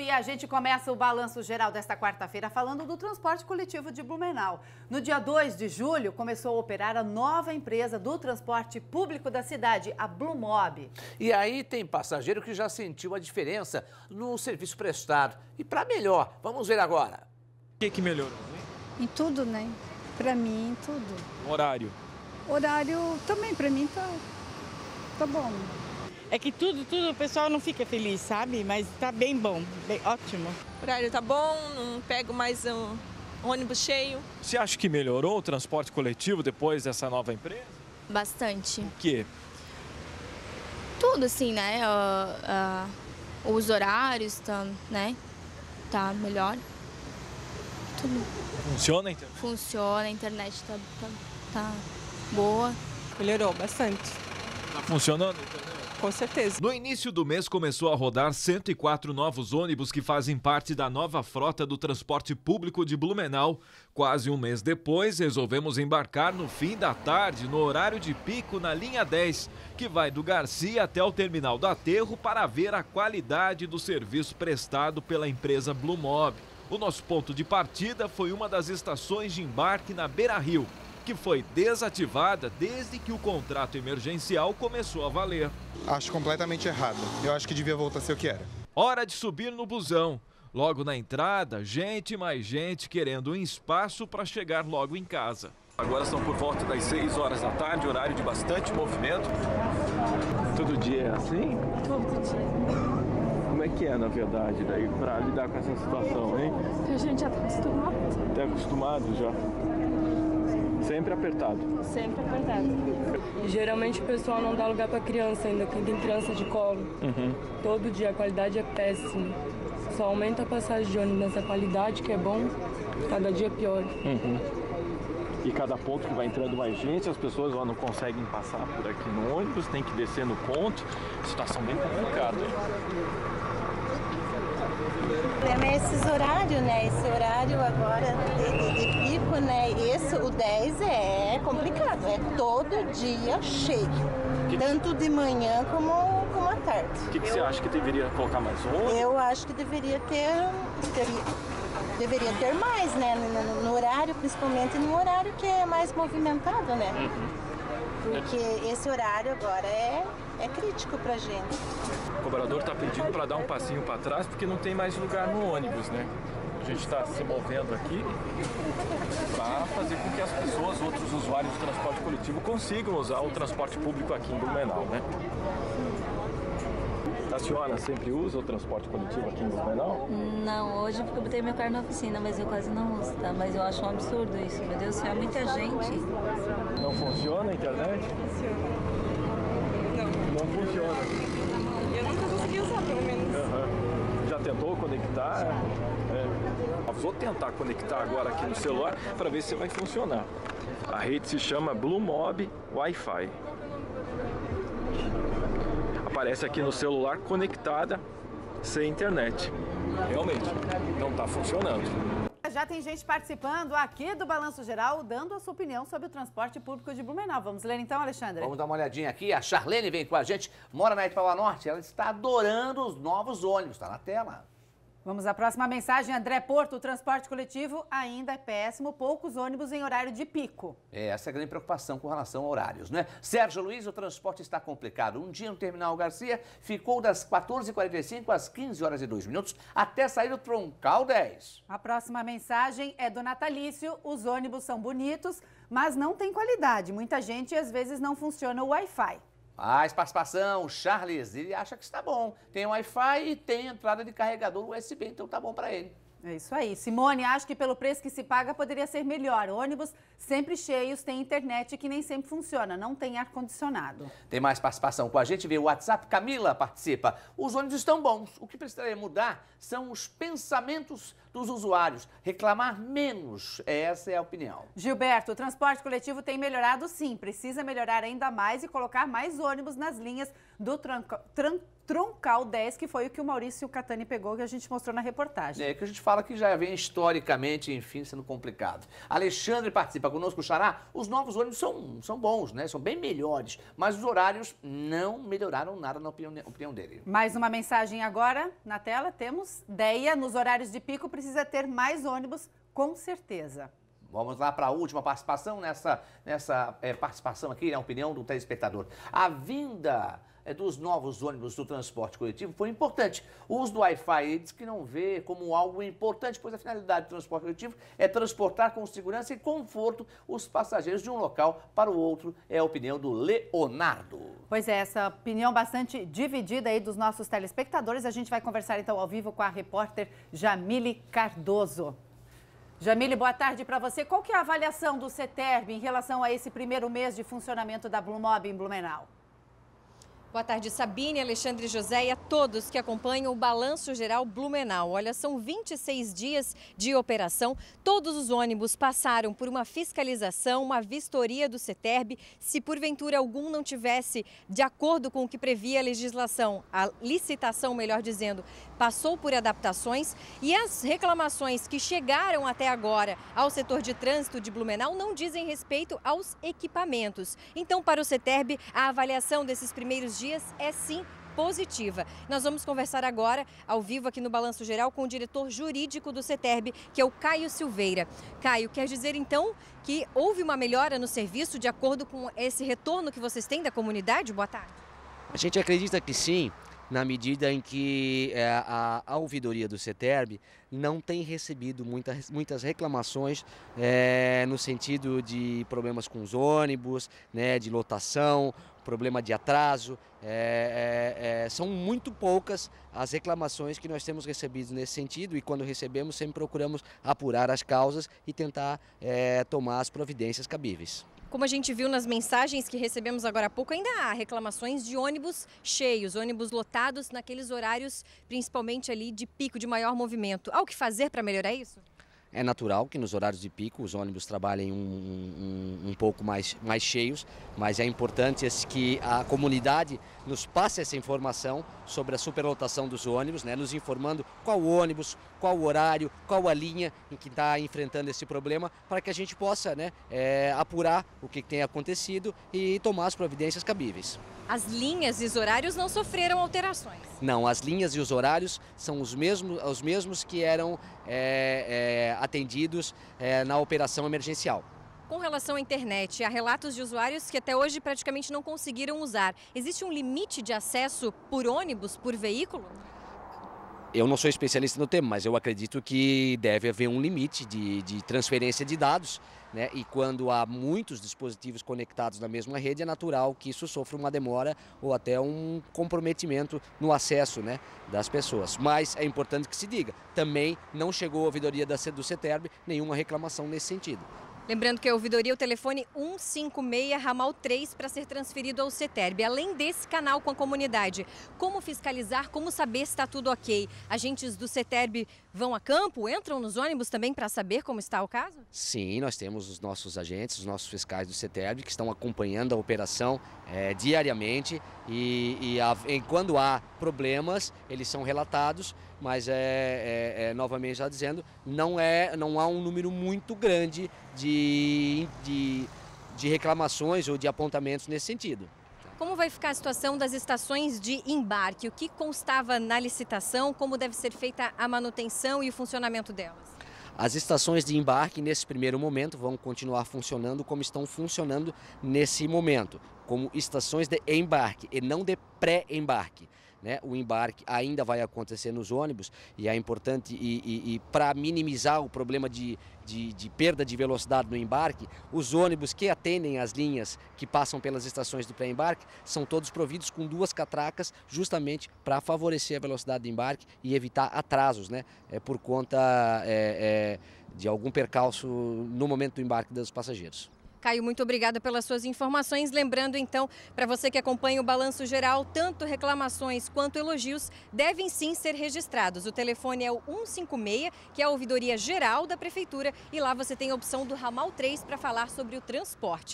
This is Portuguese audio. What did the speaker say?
E a gente começa o balanço geral desta quarta-feira falando do transporte coletivo de Blumenau. No dia 2 de julho, começou a operar a nova empresa do transporte público da cidade, a Blumob. E aí tem passageiro que já sentiu a diferença no serviço prestado. E para melhor, vamos ver agora. O que melhorou, hein? Em tudo, né? Pra mim, em tudo. Horário. Horário também, pra mim, tá bom. É que tudo o pessoal não fica feliz, sabe? Mas tá bem bom, bem ótimo. O horário tá bom, não pego mais um ônibus cheio. Você acha que melhorou o transporte coletivo depois dessa nova empresa? Bastante. O quê? Tudo assim, né? Os horários, né? Tá melhor. Tudo. Funciona a internet? Funciona, a internet tá boa. Melhorou bastante. Tá funcionando a internet? Com certeza. No início do mês começou a rodar 104 novos ônibus que fazem parte da nova frota do transporte público de Blumenau. Quase um mês depois, resolvemos embarcar no fim da tarde, no horário de pico na linha 10, que vai do Garcia até o terminal do Aterro para ver a qualidade do serviço prestado pela empresa Blumob. O nosso ponto de partida foi uma das estações de embarque na Beira-Rio, que foi desativada desde que o contrato emergencial começou a valer. Acho completamente errado. Eu acho que devia voltar a ser o que era. Hora de subir no busão. Logo na entrada, gente mais gente querendo um espaço para chegar logo em casa. Agora são por volta das 6 horas da tarde, horário de bastante movimento. Todo dia é assim? Todo dia. Como é que é, na verdade, daí para lidar com essa situação, hein? A gente já tá acostumado. Tá acostumado já? Sempre apertado. Sempre apertado. Geralmente o pessoal não dá lugar para criança ainda, quem tem criança de colo. Todo dia a qualidade é péssima. Só aumenta a passagem de ônibus nessa qualidade, que é bom, cada dia pior. E cada ponto que vai entrando mais gente, as pessoas lá não conseguem passar por aqui no ônibus, tem que descer no ponto. Situação bem complicada. O problema é esses horários, né? Esse horário agora de pico, né? O 10 é complicado, é todo dia cheio. Tanto de manhã como à tarde. O que você acha que deveria colocar mais ônibus? Eu acho que deveria ter mais, né? No horário, principalmente no horário que é mais movimentado, né? Porque esse horário agora é crítico pra gente. O cobrador está pedindo para dar um passinho para trás porque não tem mais lugar no ônibus, né? A gente está se movendo aqui para fazer com que as pessoas, outros usuários do transporte coletivo, consigam usar o transporte público aqui em Blumenau, né? A senhora sempre usa o transporte coletivo aqui em Blumenau? Não, hoje porque eu botei meu carro na oficina, mas eu quase não uso, tá? Mas eu acho um absurdo isso, meu Deus do céu, é muita gente. Não funciona a internet? Não funciona. Eu nunca consegui usar, pelo menos. Já tentou conectar? Vou tentar conectar agora aqui no celular para ver se vai funcionar. A rede se chama Blumob Wi-Fi. Aparece aqui no celular conectada sem internet. Realmente, não está funcionando. Já tem gente participando aqui do Balanço Geral, dando a sua opinião sobre o transporte público de Blumenau. Vamos ler então, Alexandre? Vamos dar uma olhadinha aqui. A Charlene vem com a gente, mora na Itaúba Norte. Ela está adorando os novos ônibus. Está na tela. Vamos à próxima mensagem. André Porto, o transporte coletivo ainda é péssimo, poucos ônibus em horário de pico. Essa é a grande preocupação com relação a horários, né? Sérgio Luiz, o transporte está complicado. Um dia no Terminal Garcia ficou das 14h45 às 15h02, até sair o Troncal 10. A próxima mensagem é do Natalício. Os ônibus são bonitos, mas não tem qualidade. Muita gente às vezes não funciona o Wi-Fi. Mais participação, Charles, ele acha que está bom. Tem Wi-Fi e tem entrada de carregador USB, então tá bom para ele. É isso aí. Simone, acho que pelo preço que se paga poderia ser melhor. Ônibus sempre cheios, tem internet que nem sempre funciona, não tem ar-condicionado. Tem mais participação com a gente, vê o WhatsApp. Camila participa. Os ônibus estão bons. O que precisaria mudar são os pensamentos dos usuários. Reclamar menos, essa é a opinião. Gilberto, o transporte coletivo tem melhorado sim. Precisa melhorar ainda mais e colocar mais ônibus nas linhas do troncar o 10, que foi o que o Maurício Catani pegou, que a gente mostrou na reportagem. É que a gente fala que já vem historicamente, enfim, sendo complicado. Alexandre participa conosco, Xará. Os novos ônibus são bons, né? São bem melhores, mas os horários não melhoraram nada na opinião dele. Mais uma mensagem agora na tela, temos. Deia, nos horários de pico precisa ter mais ônibus, com certeza. Vamos lá para a última participação nessa participação aqui, na opinião do telespectador. A vinda dos novos ônibus do transporte coletivo foi importante. O uso do Wi-Fi, ele diz que não vê como algo importante, pois a finalidade do transporte coletivo é transportar com segurança e conforto os passageiros de um local para o outro. É a opinião do Leonardo. Pois é, essa opinião bastante dividida aí dos nossos telespectadores. A gente vai conversar então ao vivo com a repórter Jamile Cardoso. Jamile, boa tarde para você. Qual que é a avaliação do CETERB em relação a esse primeiro mês de funcionamento da Blumob em Blumenau? Boa tarde, Sabine, Alexandre, José e a todos que acompanham o Balanço Geral Blumenau. Olha, são 26 dias de operação. Todos os ônibus passaram por uma fiscalização, uma vistoria do CETERB. Se porventura algum não tivesse de acordo com o que previa a legislação, a licitação, melhor dizendo, passou por adaptações. E as reclamações que chegaram até agora ao setor de trânsito de Blumenau não dizem respeito aos equipamentos. Então, para o CETERB, a avaliação desses primeiros dias é sim positiva. Nós vamos conversar agora, ao vivo aqui no Balanço Geral, com o diretor jurídico do CETERB, que é o Caio Silveira. Caio, quer dizer então que houve uma melhora no serviço de acordo com esse retorno que vocês têm da comunidade? Boa tarde. A gente acredita que sim, na medida em que a ouvidoria do CETERB não tem recebido muitas reclamações no sentido de problemas com os ônibus, né, de lotação, problema de atraso. São muito poucas as reclamações que nós temos recebido nesse sentido, e quando recebemos sempre procuramos apurar as causas e tentar tomar as providências cabíveis. Como a gente viu nas mensagens que recebemos agora há pouco, ainda há reclamações de ônibus cheios, ônibus lotados naqueles horários, principalmente ali de pico, de maior movimento. Há o que fazer para melhorar isso? É natural que nos horários de pico os ônibus trabalhem um pouco mais cheios, mas é importante que a comunidade nos passe essa informação sobre a superlotação dos ônibus, né, nos informando qual ônibus, qual horário, qual a linha em que está enfrentando esse problema, para que a gente possa, né, apurar o que tem acontecido e tomar as providências cabíveis. As linhas e os horários não sofreram alterações? Não, as linhas e os horários são os mesmos que eram atendidos na operação emergencial. Com relação à internet, há relatos de usuários que até hoje praticamente não conseguiram usar. Existe um limite de acesso por ônibus, por veículo? Eu não sou especialista no tema, mas eu acredito que deve haver um limite de transferência de dados, né? E quando há muitos dispositivos conectados na mesma rede, é natural que isso sofra uma demora ou até um comprometimento no acesso, né, das pessoas. Mas é importante que se diga, também não chegou à ouvidoria do CETERB nenhuma reclamação nesse sentido. Lembrando que a ouvidoria é o telefone 156, ramal 3, para ser transferido ao CETERB. Além desse canal com a comunidade, como fiscalizar, como saber se está tudo ok? Agentes do CETERB vão a campo, entram nos ônibus também para saber como está o caso? Sim, nós temos os nossos agentes, os nossos fiscais do CETERB que estão acompanhando a operação diariamente e quando há problemas, eles são relatados, mas novamente já dizendo, não há um número muito grande de reclamações ou de apontamentos nesse sentido. Como vai ficar a situação das estações de embarque? O que constava na licitação? Como deve ser feita a manutenção e o funcionamento delas? As estações de embarque, nesse primeiro momento, vão continuar funcionando como estão funcionando nesse momento, como estações de embarque e não de pré-embarque. Né? O embarque ainda vai acontecer nos ônibus e é importante, e para minimizar o problema de perda de velocidade no embarque, os ônibus que atendem as linhas que passam pelas estações do pré-embarque são todos providos com 2 catracas, justamente para favorecer a velocidade de embarque e evitar atrasos, né? Por conta de algum percalço no momento do embarque dos passageiros. Caio, muito obrigada pelas suas informações. Lembrando, então, para você que acompanha o Balanço Geral, tanto reclamações quanto elogios devem sim ser registrados. O telefone é o 156, que é a ouvidoria geral da Prefeitura, e lá você tem a opção do ramal 3 para falar sobre o transporte.